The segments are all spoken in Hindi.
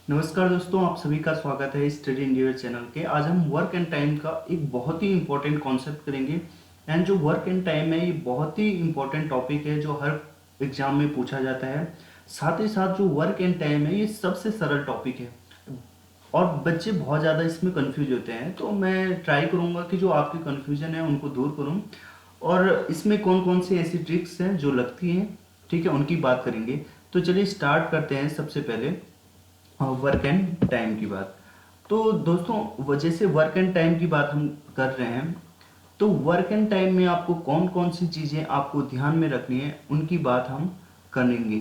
नमस्कार दोस्तों, आप सभी का स्वागत है स्टडी इंडिया चैनल के। आज हम वर्क एंड टाइम का एक बहुत ही इंपॉर्टेंट कॉन्सेप्ट करेंगे। एंड जो वर्क एंड टाइम है ये बहुत ही इंपॉर्टेंट टॉपिक है जो हर एग्जाम में पूछा जाता है। साथ ही साथ जो वर्क एंड टाइम है ये सबसे सरल टॉपिक है और बच्चे बहुत ज़्यादा इसमें कंफ्यूज होते हैं। तो मैं ट्राई करूँगा कि जो आपकी कन्फ्यूजन है उनको दूर करूँ और इसमें कौन कौन सी ऐसी ट्रिक्स हैं जो लगती हैं, ठीक है, उनकी बात करेंगे। तो चलिए स्टार्ट करते हैं। सबसे पहले वर्क एंड टाइम की बात। तो दोस्तों, जैसे वर्क एंड टाइम की बात हम कर रहे हैं, तो वर्क एंड टाइम में आपको कौन कौन सी चीज़ें आपको ध्यान में रखनी है उनकी बात हम करेंगे।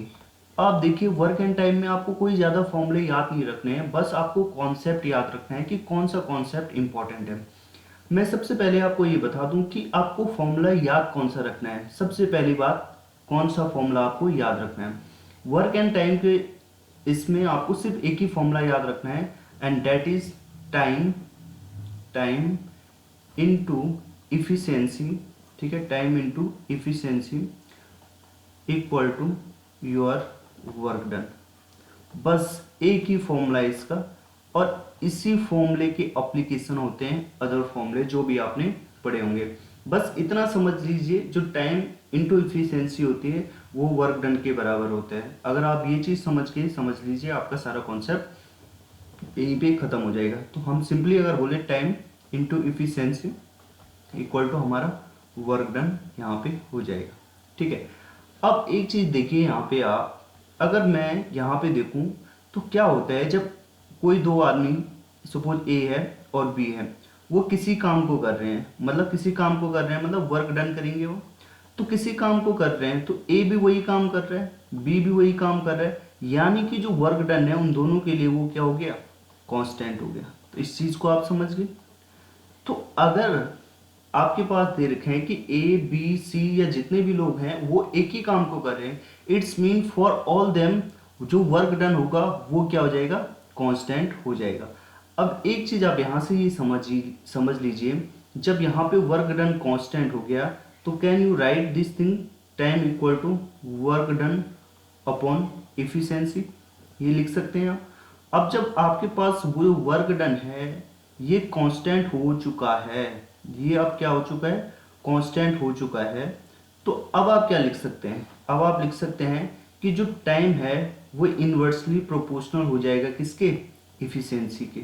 आप देखिए, वर्क एंड टाइम में आपको कोई ज़्यादा फॉर्मूले याद नहीं रखने हैं, बस आपको कॉन्सेप्ट याद रखना है कि कौन सा कॉन्सेप्ट इंपॉर्टेंट है। मैं सबसे पहले आपको ये बता दूं कि आपको फॉर्मूला याद कौन सा रखना है। सबसे पहली बात, कौन सा फॉर्मूला आपको याद रखना है वर्क एंड टाइम के। इसमें आपको सिर्फ एक ही फॉर्मूला याद रखना है, and that is time time into efficiency. ठीक है, time into efficiency equal to your work done. बस एक ही फॉर्मूला है इसका, और इसी फॉर्मूले के एप्लीकेशन होते हैं अदर फॉर्मूले जो भी आपने पढ़े होंगे। बस इतना समझ लीजिए, जो टाइम इनटू इफिशिएंसी होती है वो वर्क डन के बराबर होता है। अगर आप ये चीज़ समझ लीजिए, आपका सारा कॉन्सेप्ट यहीं पे खत्म हो जाएगा। तो हम सिंपली अगर बोले time into efficiency equal to हमारा वर्क डन यहाँ पे हो जाएगा। ठीक है, अब एक चीज़ देखिए यहाँ पे, आप अगर मैं यहाँ पे देखूँ तो क्या होता है जब कोई दो आदमी, सपोज ए है और बी है, वो किसी काम को कर रहे हैं, मतलब किसी काम को कर रहे हैं मतलब वर्क डन करेंगे वो। तो किसी काम को कर रहे हैं तो ए भी वही काम कर रहा है, बी भी वही काम कर रहा है, यानी कि जो वर्क डन है उन दोनों के लिए वो क्या हो गया, कांस्टेंट हो गया। तो इस चीज़ को आप समझ गए। तो अगर आपके पास दे रखे हैं कि ए बी सी या जितने भी लोग हैं वो एक ही काम को कर रहे हैं, it's mean for all them जो वर्क डन होगा वो क्या हो जाएगा, कांस्टेंट हो जाएगा। अब एक चीज आप यहां से ही समझ लीजिए, जब यहाँ पे वर्क डन कांस्टेंट हो गया तो can you write this thing, time equal to work done upon efficiency, ये लिख सकते हैं आप। अब जब आपके पास वो वर्क डन है ये कांस्टेंट हो चुका है, ये अब क्या हो चुका है, कांस्टेंट हो चुका है, तो अब आप क्या लिख सकते हैं, अब आप लिख सकते हैं कि जो टाइम है वो इन्वर्सली प्रोपोर्शनल हो जाएगा किसके, इफिशिएंसी के।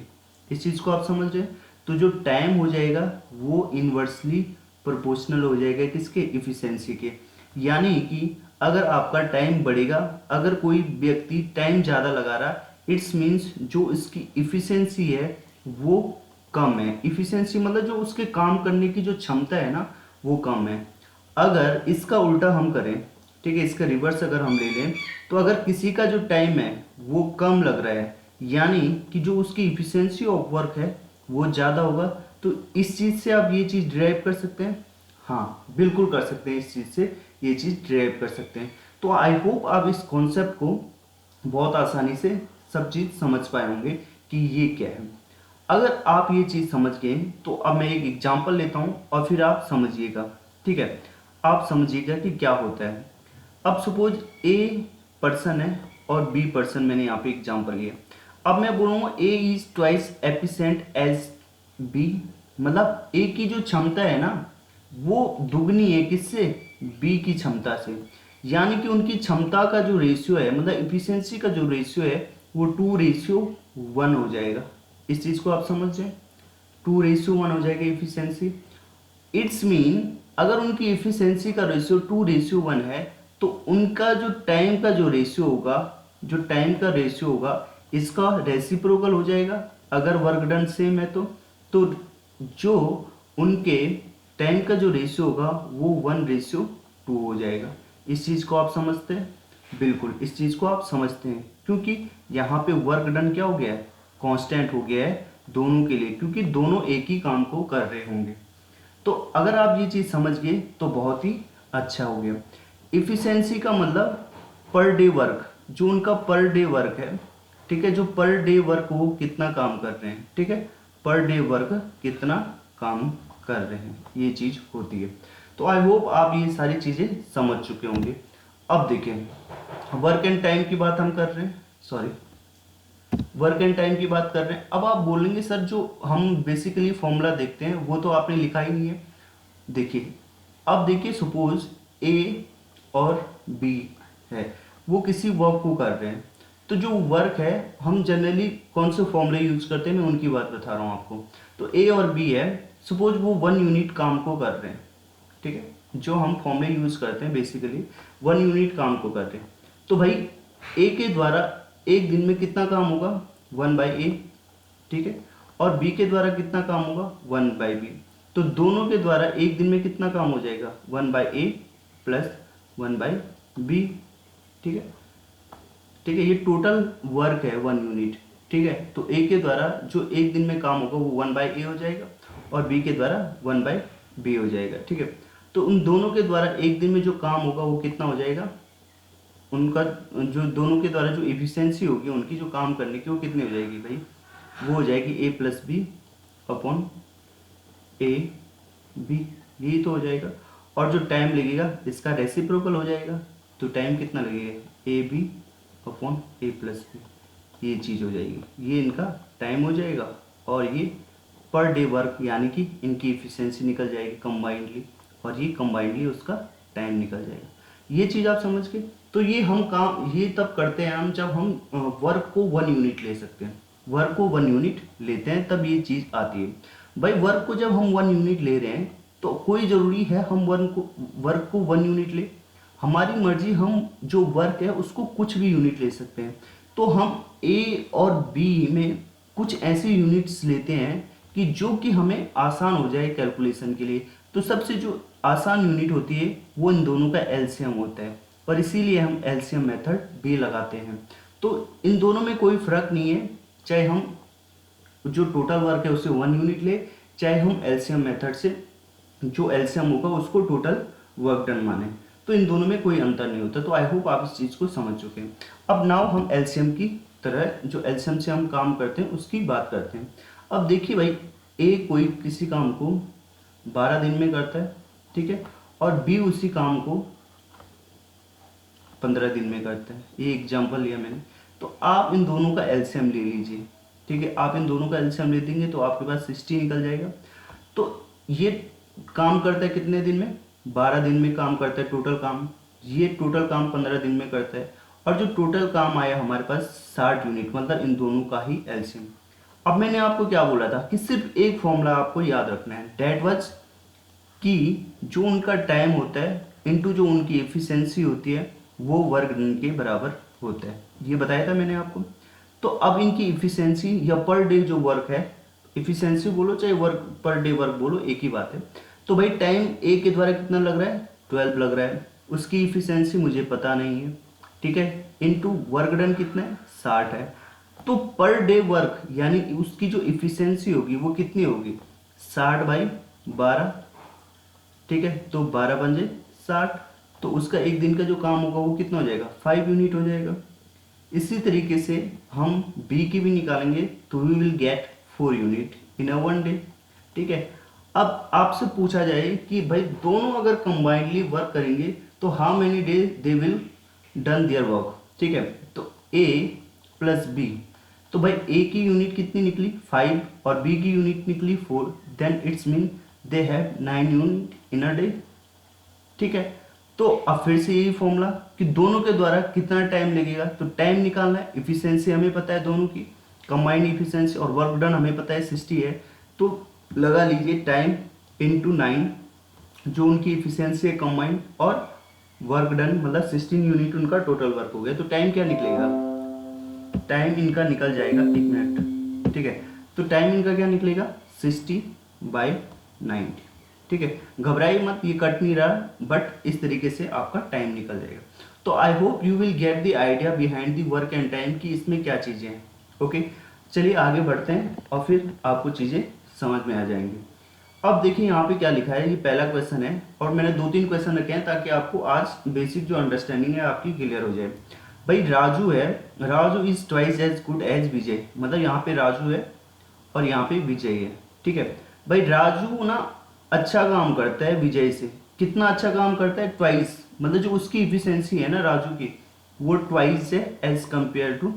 इस चीज़ को आप समझ रहे हैं। तो जो टाइम हो जाएगा वो इन्वर्सली प्रोपोर्शनल हो जाएगा किसके, इफिशिएंसी के। यानी कि अगर आपका टाइम बढ़ेगा, अगर कोई व्यक्ति टाइम ज़्यादा लगा रहा, इट्स मीन्स जो इसकी इफिशिएंसी है वो कम है। इफिशिएंसी मतलब जो उसके काम करने की जो क्षमता है ना वो कम है। अगर इसका उल्टा हम करें, ठीक है, इसका रिवर्स अगर हम ले लें, तो अगर किसी का जो टाइम है वो कम लग रहा है, यानी कि जो उसकी इफिशिएंसी ऑफ वर्क है वो ज़्यादा होगा। तो इस चीज़ से आप ये चीज़ ड्राइव कर सकते हैं, हाँ बिल्कुल कर सकते हैं, इस चीज़ से ये चीज़ ड्राइव कर सकते हैं। तो आई होप आप इस कॉन्सेप्ट को बहुत आसानी से सब चीज़ समझ पाए होंगे कि ये क्या है। अगर आप ये चीज़ समझ गए तो अब मैं एक एग्जांपल लेता हूँ और फिर आप समझिएगा। ठीक है, आप समझिएगा कि क्या होता है। अब सपोज ए पर्सन है और बी पर्सन, मैंने यहाँ पे एग्जांपल लिया। अब मैं बोलूँगा A is twice efficient as B, मतलब ए की जो क्षमता है ना वो दुगनी है किससे, बी की क्षमता से। यानी कि उनकी क्षमता का जो रेशियो है, मतलब इफिशिएंसी का जो रेशियो है वो 2:1 हो जाएगा। इस चीज़ को आप समझ जाए, 2:1 हो जाएगा इफिशिएंसी। इट्स मीन अगर उनकी इफिशिएंसी का रेशियो 2:1 है तो उनका जो टाइम का जो रेशियो होगा, जो टाइम का रेशियो होगा इसका रेसिप्रोकल हो जाएगा। अगर वर्क डन सेम है तो जो उनके टाइम का जो रेशियो होगा वो 1:2 हो जाएगा। इस चीज़ को आप समझते हैं, बिल्कुल इस चीज़ को आप समझते हैं, क्योंकि यहाँ पे वर्क डन क्या हो गया है, कांस्टेंट हो गया है दोनों के लिए, क्योंकि दोनों एक ही काम को कर रहे होंगे। तो अगर आप ये चीज़ समझ गए तो बहुत ही अच्छा हो गया। इफिशिएंसी का मतलब पर डे वर्क, जो उनका पर डे वर्क है, ठीक है, जो पर डे वर्क वो कितना काम कर रहे हैं, ठीक है, पर डे वर्क कितना काम कर रहे हैं, ये चीज़ होती है। तो आई होप आप ये सारी चीज़ें समझ चुके होंगे। अब देखें, वर्क एंड टाइम की बात हम कर रहे हैं, सॉरी, वर्क एंड टाइम की बात कर रहे हैं। अब आप बोलेंगे सर जो हम बेसिकली फॉर्मूला देखते हैं वो तो आपने लिखा ही नहीं है। देखिए, अब देखिए सपोज ए और बी है, वो किसी वर्क को कर रहे हैं, तो जो वर्क है हम जनरली कौन से फॉर्मूले यूज करते हैं, मैं उनकी बात बता रहा हूँ आपको। तो ए और बी है, सपोज वो 1 यूनिट काम को कर रहे हैं, ठीक है, जो हम फॉर्मूले यूज करते हैं बेसिकली 1 यूनिट काम को कर रहे हैं। तो भाई ए के द्वारा एक दिन में कितना काम होगा, 1/a, ठीक है, और बी के द्वारा कितना काम होगा, 1/b। तो दोनों के द्वारा एक दिन में कितना काम हो जाएगा, 1/a प्लस 1/b, ठीक है, ठीक है। ये टोटल वर्क है 1 यूनिट, ठीक है। तो ए के द्वारा जो एक दिन में काम होगा वो 1/a हो जाएगा और बी के द्वारा 1/b हो जाएगा, ठीक है। तो उन दोनों के द्वारा एक दिन में जो काम होगा वो कितना हो जाएगा, उनका जो दोनों के द्वारा जो एफिशिएंसी होगी उनकी जो काम करने की वो कितनी हो जाएगी भाई, वो हो जाएगी a+b अपॉन a b, यही तो हो जाएगा। और जो टाइम लगेगा इसका रेसिप्रोकल हो जाएगा, तो टाइम कितना लगेगा, ab अपॉन a+b, ये चीज़ हो जाएगी, ये इनका टाइम हो जाएगा। और ये पर डे वर्क यानी कि इनकी इफिशिएंसी निकल जाएगी कंबाइंडली, और ये कंबाइंडली उसका टाइम निकल जाएगा। ये चीज़ आप समझ के, तो ये हम काम ये तब करते हैं हम जब हम वर्क को 1 यूनिट ले सकते हैं, वर्क को 1 यूनिट लेते हैं तब ये चीज़ आती है। भाई वर्क को जब हम 1 यूनिट ले रहे हैं तो कोई ज़रूरी है हम वर्क को 1 यूनिट ले, हमारी मर्जी, हम जो वर्क है उसको कुछ भी यूनिट ले सकते हैं। तो हम ए और बी में कुछ ऐसे यूनिट्स लेते हैं कि जो कि हमें आसान हो जाए कैलकुलेशन के लिए। तो सबसे जो आसान यूनिट होती है वो इन दोनों का एलसीएम होता है, और इसीलिए हम एलसीएम मेथड भी लगाते हैं। तो इन दोनों में कोई फर्क नहीं है, चाहे हम जो टोटल वर्क है उससे 1 यूनिट ले, चाहे हम एलसीएम मेथड से जो एलसीएम होगा उसको टोटल वर्क डन माने। तो इन दोनों में कोई अंतर नहीं होता। तो आई होप आप इस चीज़ को समझ चुके हैं। अब नाउ हम एलसीएम की तरह जो एलसीएम से हम काम करते हैं उसकी बात करते हैं। अब देखिए भाई, ए कोई किसी काम को 12 दिन में करता है, ठीक है, और बी उसी काम को 15 दिन में करता है। ये एग्जाम्पल लिया मैंने। तो आप इन दोनों का एलसीएम ले लीजिए, ठीक है, आप इन दोनों का एलसीएम ले देंगे तो आपके पास 60 निकल जाएगा। तो ये काम करता है कितने दिन में, 12 दिन में काम करता है टोटल काम, ये टोटल काम 15 दिन में करता है, और जो टोटल काम आया हमारे पास 60 यूनिट, मतलब इन दोनों का ही एलसीएम। अब मैंने आपको क्या बोला था कि सिर्फ एक फॉर्मूला आपको याद रखना है, डेट वाज कि जो उनका टाइम होता है इनटू जो उनकी एफिशिएंसी होती है वो वर्क डन के बराबर होता है, ये बताया था मैंने आपको। तो अब इनकी इफिशिएंसी या पर डे जो वर्क है, इफिशिएंसी बोलो चाहे वर्क पर डे वर्क बोलो एक ही बात है। तो भाई टाइम ए के द्वारा कितना लग रहा है, 12 लग रहा है, उसकी इफिशिएंसी मुझे पता नहीं है, ठीक है, इनटू वर्क डन कितना है, 60 है। तो पर डे वर्क यानी उसकी जो इफिशिएंसी होगी वो कितनी होगी, 60/12, ठीक है, तो 12 पंजे 60, तो उसका एक दिन का जो काम होगा वो कितना हो जाएगा, 5 यूनिट हो जाएगा। इसी तरीके से हम बी की भी निकालेंगे तो we will get 4 unit in a 1 day, ठीक है। अब आपसे पूछा जाए कि भाई दोनों अगर कंबाइंडली वर्क करेंगे तो how many day they will done their work, ठीक है। तो ए प्लस बी, तो भाई ए की यूनिट कितनी निकली 5 और बी की यूनिट निकली 4, then it's mean they have 9 unit in a day, ठीक है। तो अब फिर से यही फॉर्मूला कि दोनों के द्वारा कितना टाइम लगेगा, तो टाइम निकालना है, इफिशिएंसी हमें पता है दोनों की, कंबाइंड इफिशिएंसी, और वर्क डन हमें पता है 60 है, तो लगा लीजिए टाइम इनटू 9 जो उनकी इफिशिएंसी है कंबाइंड, और वर्क डन मतलब 16 यूनिट उनका टोटल वर्क हो गया। तो टाइम क्या निकलेगा, टाइम इनका निकल जाएगा 1 मिनट, ठीक है। तो टाइम इनका क्या निकलेगा 60/90, ठीक है। घबराइए मत, ये कट नहीं रहा, बट इस तरीके से आपका टाइम निकल जाएगा। तो I hope you will get the idea behind the work and time कि इसमें क्या चीज़ें हैं। ओके, चलिए आगे बढ़ते हैं और फिर आपको चीज़ें समझ में आ जाएंगी। अब देखिए यहाँ पे क्या लिखा है, ये पहला क्वेश्चन है और मैंने 2-3 क्वेश्चन रखे हैं ताकि आपको आज बेसिक जो अंडरस्टैंडिंग है आपकी क्लियर हो जाए। भाई राजू है, Raju is twice as good as Vijay, मतलब यहाँ पे राजू है और यहाँ पे विजय है, ठीक है। भाई राजू ना अच्छा काम करता है विजय से, कितना अच्छा काम करता है, ट्वाइस, मतलब जो उसकी इफिशिएंसी है ना राजू की वो ट्वाइस है एज कंपेयर टू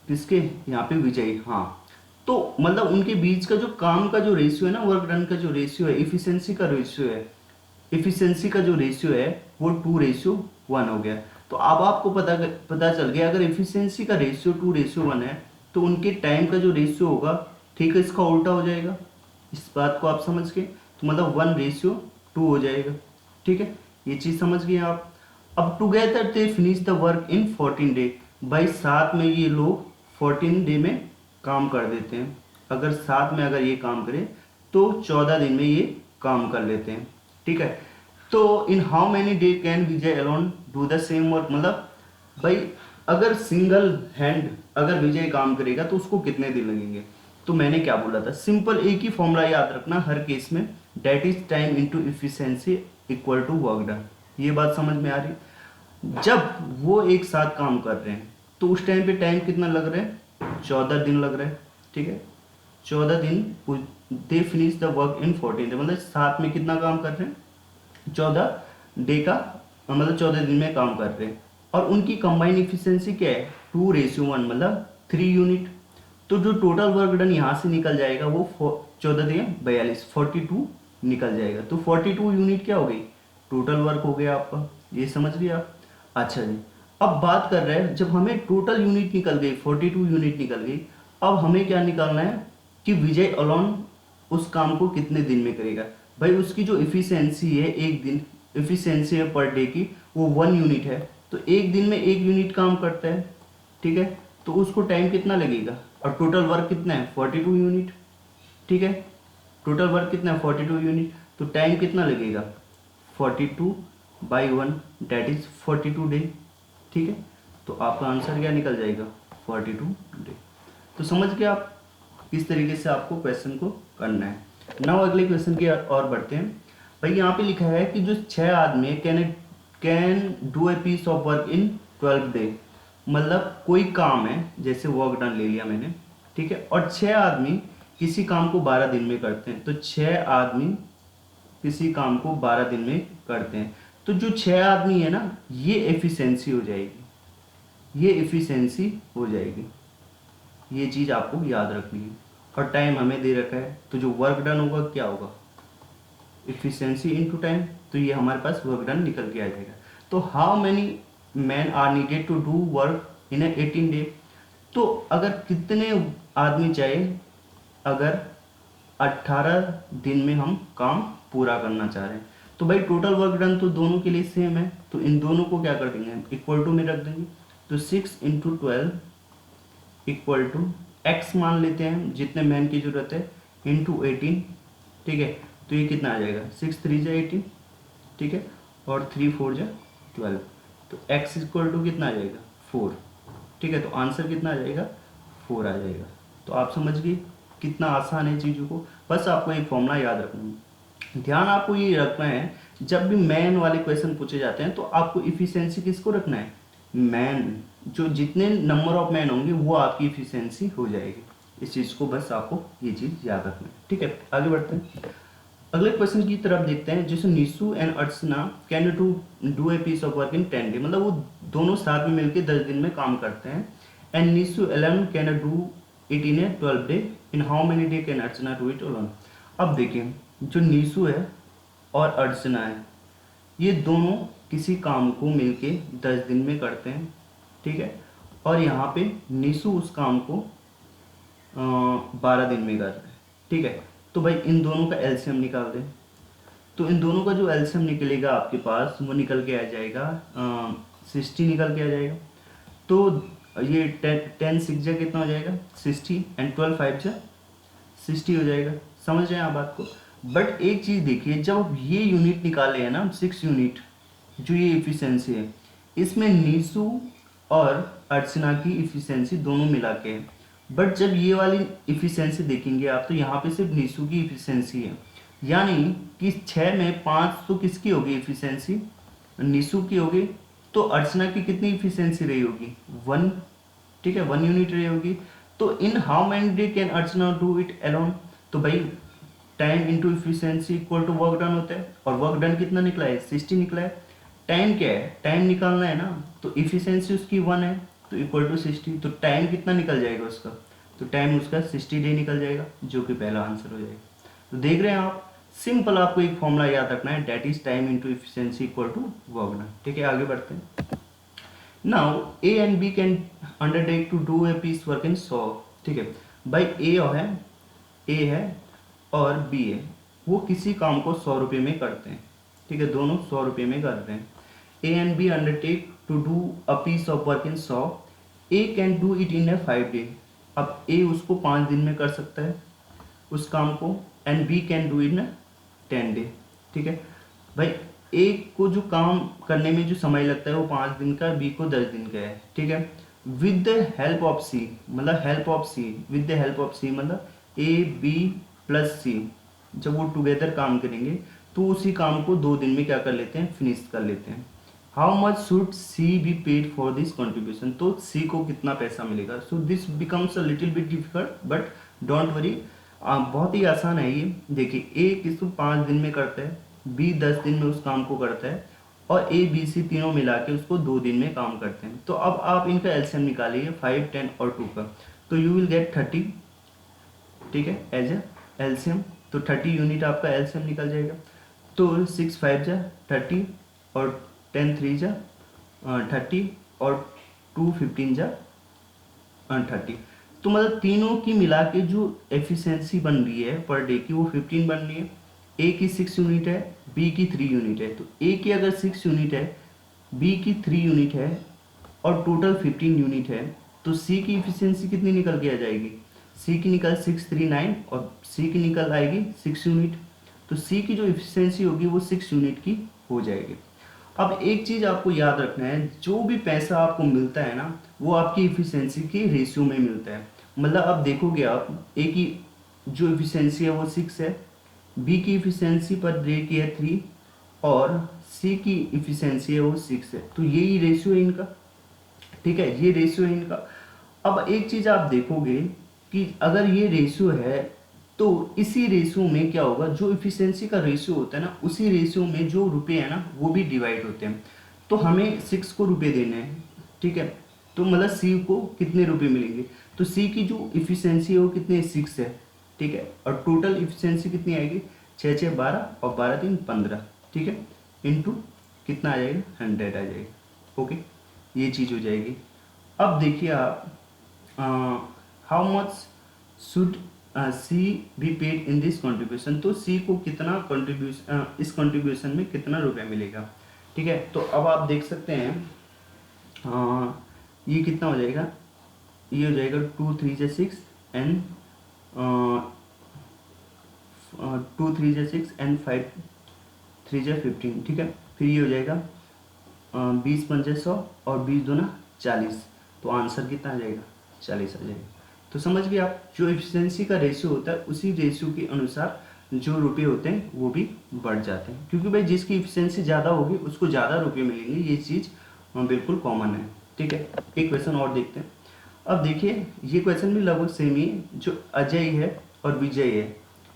किसके, यहाँ पे विजय, हाँ। तो मतलब उनके बीच का जो काम का जो रेशियो है ना, वर्क डन का जो रेशियो है, इफिशिएंसी का रेशियो है, इफिशिएंसी का जो रेशियो है वो 2:1 हो गया। तो अब आपको पता चल गया, अगर इफिशिएंसी का रेशियो 2:1 है तो उनके टाइम का जो रेशियो होगा, ठीक है, इसका उल्टा हो जाएगा। इस बात को आप समझ के, तो मतलब 1:2 हो जाएगा। ठीक है, ये चीज़ समझ गए आप। अब together they finish the work in 14 day. भाई साथ में ये लोग 14 डे में काम कर देते हैं। अगर साथ में अगर ये काम करें तो 14 दिन में ये काम कर लेते हैं। ठीक है, तो in how many day can Vijay alone do the same work. मतलब भाई अगर सिंगल हैंड अगर विजय काम करेगा तो उसको कितने दिन लगेंगे। तो मैंने क्या बोला था, सिंपल एक ही फॉर्मूला याद रखना हर केस में, that is time into efficiency equal to work done. ये बात समझ में आ रही। जब वो एक साथ काम कर रहे हैं तो उस टाइम पे टाइम कितना लग रहा है, 14 दिन लग रहा है। ठीक है, 14 दिन, they finish the work in 14 day, मतलब साथ में कितना काम कर रहे हैं, 14 डे का, मतलब 14 दिन में काम कर रहे हैं। और उनकी कंबाइन इफिशिएंसी क्या है, 2:1, मतलब 3 यूनिट। तो जो टोटल वर्क डन यहाँ से निकल जाएगा वो 14 दिए 42, 42 निकल जाएगा। तो 42 यूनिट क्या हो गई, टोटल वर्क हो गया आपका। ये समझ लिया आप। अच्छा जी, अब बात कर रहे हैं, जब हमें टोटल यूनिट निकल गई, 42 यूनिट निकल गई, अब हमें क्या निकालना है कि विजय अलॉन उस काम को कितने दिन में करेगा। भाई उसकी जो इफिशियंसी है, एक दिन इफिशियंसी है पर डे की, वो 1 यूनिट है। तो एक दिन में 1 यूनिट काम करता है। ठीक है, तो उसको टाइम कितना लगेगा, और टोटल वर्क कितना है, 42 यूनिट। ठीक है, टोटल वर्क कितना है, 42 यूनिट। तो टाइम कितना लगेगा, 42/1, डेट इज 42 डे। ठीक है, तो आपका आंसर क्या निकल जाएगा, 42 डे। तो समझ गए आप किस तरीके से आपको क्वेश्चन को करना है। नाउ अगले क्वेश्चन की और बढ़ते हैं। भाई यहाँ पे लिखा है कि जो 6 आदमी can do a piece of work in 12 day. मतलब कोई काम है, जैसे वर्क डन ले लिया मैंने, ठीक है, और 6 आदमी किसी काम को 12 दिन में करते हैं। तो 6 आदमी किसी काम को 12 दिन में करते हैं। तो जो 6 आदमी है ना, ये एफिशिएंसी हो जाएगी, ये एफिशिएंसी हो जाएगी। ये चीज़ आपको याद रखनी है। और टाइम हमें दे रखा है, तो जो वर्क डन होगा क्या होगा, इफिशियंसी इनटू टाइम। तो ये हमारे पास वर्क डन निकल के आ जाएगा। तो how many man are needed to do work in 18 day. तो अगर कितने आदमी चाहिए, अगर 18 दिन में हम काम पूरा करना चाह रहे हैं। तो भाई टोटल वर्क डन तो दोनों के लिए सेम है, तो इन दोनों को क्या कर देंगे, इक्वल टू में रख देंगे। तो 6 × 12 इक्वल टू एक्स मान लेते हैं, जितने मैन की जरूरत है, इंटू 18। ठीक है, तो ये कितना आ जाएगा, 6 3 जा 18। ठीक है, और 3 4 जा 12। तो x इक्वल टू कितना आ जाएगा, 4। ठीक है, तो आंसर कितना आ जाएगा, 4 आ जाएगा। तो आप समझ गए कितना आसान है चीज़ों को। बस आपको एक फॉर्मूला याद रखना है। ध्यान आपको ये रखना है, जब भी मैन वाले क्वेश्चन पूछे जाते हैं तो आपको इफिशियंसी किसको रखना है, मैन। जो जितने नंबर ऑफ मैन होंगे वो आपकी इफिशियंसी हो जाएगी। इस चीज़ को बस आपको ये चीज़ याद रखना है। ठीक है, आगे बढ़ते हैं, अगले क्वेश्चन की तरफ देखते हैं। जैसे Nishu and Archana can do a piece of work in 10 day. मतलब वो दोनों साथ में मिलकर 10 दिन में काम करते हैं। And Nishu alone can do it in A 12 day. In how many day can Archana do it alone. अब देखिए, जो निशु है और अर्चना है, ये दोनों किसी काम को मिलके 10 दिन में करते हैं। ठीक है, और यहाँ पे निशु उस काम को 12 दिन में कर रहे हैं। ठीक है, तो भाई इन दोनों का एलसीएम निकाल दें। तो इन दोनों का जो एलसीएम निकलेगा आपके पास, वो निकल के आ जाएगा 60 निकल के आ जाएगा। तो ये 10 6 जा कितना हो जाएगा, 60, एंड 12 5 जा 60 हो जाएगा। समझ रहे हैं आप बात को। बट एक चीज़ देखिए, जब ये यूनिट निकाले हैं ना, 6 यूनिट, जो ये इफिशियंसी है, इसमें निशु और अर्चना की इफिशियंसी दोनों मिला के है। बट जब ये वाली इफिशियंसी देखेंगे आप, तो यहाँ पे सिर्फ निशु की इफिशियंसी है। यानी कि 6 में 5 तो किसकी होगी इफिशियंसी, निशु की होगी। तो अर्चना की कितनी इफिशियंसी रही होगी, 1। ठीक है, 1 यूनिट रही होगी। तो in how many day can Archana do it alone. तो भाई time into efficiency equal to work done होता है, और वर्क डन कितना निकला है, 60 निकला है। टाइम क्या है, टाइम निकालना है ना, तो इफिशियंसी उसकी 1 है, तो इक्वल टू 60, तो टाइम कितना निकल जाएगा उसका, तो टाइम उसका 60 डे निकल जाएगा, जो कि पहला आंसर हो जाएगा। तो देख रहे हैं आप, सिंपल आपको एक फॉर्मूला याद रखना है, that is time into efficiency equal to work done. ठीक है, आगे बढ़ते हैं। Now A and B can undertake to do a piece work in 100। ठीक है भाई, ए है और बी है, वो किसी काम को 100 रुपये में करते हैं। ठीक है, दोनों 100 रुपये में करते हैं। A and B undertake to do a piece of work in 100, A can do it in a 5 day. अब ए उसको 5 दिन में कर सकता है उस काम को, and B can do in 10 day. ठीक है भाई, ए को जो काम करने में जो समय लगता है वो 5 दिन का, बी को 10 दिन का है। ठीक है, with the help of C, मतलब help of C, with the help of C मतलब ए बी प्लस सी, जब वो टुगेदर काम करेंगे तो उसी काम को 2 दिन में क्या कर लेते हैं, फिनिश कर लेते हैं। How much should C be paid for this contribution, तो सी को कितना पैसा मिलेगा। So this becomes a little bit difficult, but don't worry, बहुत ही आसान है ये। देखिए, ए किसको 5 दिन में करता है, बी 10 दिन में उस काम को करता है, और ए बी सी तीनों मिला के उसको 2 दिन में काम करते हैं। तो अब आप इनका एलसीएम निकालिए 5, 10 और 2 का, तो यू विल गेट 30। ठीक है, एज ए एलसीएम, तो 30 यूनिट आपका एलसीएम निकल जाएगा। तो 6 5 जा 30 और 10 3 जा 30 और 2 15 जा 30। तो मतलब तीनों की मिला के जो एफिशिएंसी बन रही है पर डे की, वो 15 बन रही है। ए की 6 यूनिट है, बी की 3 यूनिट है, तो ए की अगर 6 यूनिट है, बी की 3 यूनिट है और टोटल 15 यूनिट है, तो सी की इफिशियंसी कितनी निकल के आ जाएगी, सी की निकल 639 और सी की निकल आएगी 6 यूनिट। तो सी की जो इफिशियंसी होगी वो 6 यूनिट की हो जाएगी। अब एक चीज़ आपको याद रखना है, जो भी पैसा आपको मिलता है ना, वो आपकी इफिशियंसी के रेशियो में मिलता है। मतलब अब देखोगे आप, ए की जो इफिशियंसी है वो 6 है, बी की इफिशियंसी पर डे की है 3, और सी की इफिशियंसी है वो 6 है, तो यही रेशियो है इनका। ठीक है, ये रेशियो है इनका। अब एक चीज़ आप देखोगे कि अगर ये रेशियो है, तो इसी रेशियो में क्या होगा, जो इफिशियंसी का रेशियो होता है ना, उसी रेशियो में जो रुपए है ना वो भी डिवाइड होते हैं। तो हमें 6 को रुपए देने हैं। ठीक है, तो मतलब सी को कितने रुपए मिलेंगे, तो सी की जो इफिशियंसी है वो कितने 6 है। ठीक है, और टोटल इफिशियंसी कितनी आएगी, 6 6 12 और 12 3 15। ठीक है, इंटू कितना आ जाएगा, 100 आ जाएगा। ओके, ये चीज़ हो जाएगी। अब देखिए आप, how much should C be paid in this contribution, तो सी को कितना कॉन्ट्रीब्यूशन, इस कॉन्ट्रीब्यूशन में कितना रुपया मिलेगा। ठीक है, तो अब आप देख सकते हैं, ये कितना हो जाएगा, ये हो जाएगा 2 3 जा 6 एंड 2 3 जा 6 एंड 5 3 जा 15। ठीक है, फिर ये हो जाएगा 20 पंजे 100 और 20 दूना 40, तो आंसर कितना आ जाएगा, 40 आ जाएगा। तो समझ गए आप, जो एफिशिएंसी का रेशियो होता है उसी रेशियो के अनुसार जो रुपए होते हैं वो भी बढ़ जाते हैं, क्योंकि भाई जिसकी एफिशिएंसी ज़्यादा होगी उसको ज़्यादा रुपए मिलेंगे, ये चीज़ बिल्कुल कॉमन है। ठीक है, एक क्वेश्चन और देखते हैं। अब देखिए, ये क्वेश्चन भी लगभग सेम ही है। जो अजय है और विजय है,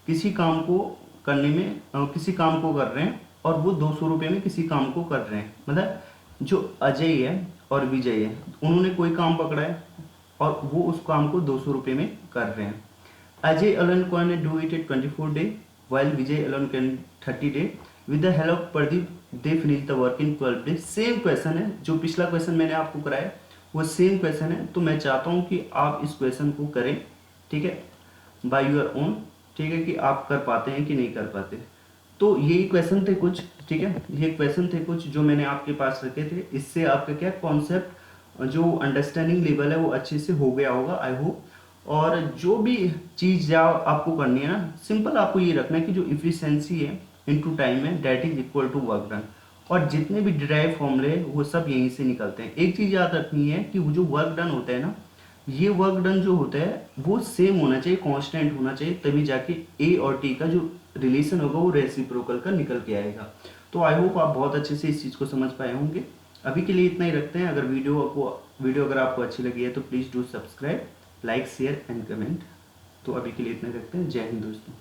किसी काम को करने में किसी काम को कर रहे हैं और वो 200 रुपये में किसी काम को कर रहे हैं। मतलब जो अजय है और विजय है, उन्होंने कोई काम पकड़ा है और वो उस काम को 200 रुपये में कर रहे हैं। Ajay alone can do it at 24 day while Vijay alone can 30 day. With the help of Pradeep they finish the work in 12 days. Same question है, जो पिछला क्वेश्चन मैंने आपको कराया वो सेम क्वेश्चन है। तो मैं चाहता हूँ कि आप इस क्वेश्चन को करें, ठीक है, बाय योर ओन। ठीक है, कि आप कर पाते हैं कि नहीं कर पाते। तो यही क्वेश्चन थे कुछ, ठीक है, ये क्वेश्चन थे कुछ जो मैंने आपके पास रखे थे। इससे आपका क्या कॉन्सेप्ट, जो अंडरस्टैंडिंग लेवल है वो अच्छे से हो गया होगा, आई होप। और जो भी चीज़ आपको करनी है ना, सिंपल आपको ये रखना है कि जो इफिशियंसी है इनटू टाइम है, that is equal to work done. और जितने भी डिराइव फॉर्मूले वो सब यहीं से निकलते हैं। एक चीज़ याद रखनी है कि वो जो वर्क डन होता है ना, ये वर्क डन जो होता है वो सेम होना चाहिए, कांस्टेंट होना चाहिए, तभी जाके ए और टी का जो रिलेशन होगा वो रेसिप्रोकल का निकल के आएगा। तो आई होप आप बहुत अच्छे से इस चीज़ को समझ पाए होंगे। अभी के लिए इतना ही रखते हैं। अगर वीडियो अगर आपको अच्छी लगी है तो please do subscribe, like, share and comment. तो अभी के लिए इतना ही रखते हैं। जय हिंद दोस्तों।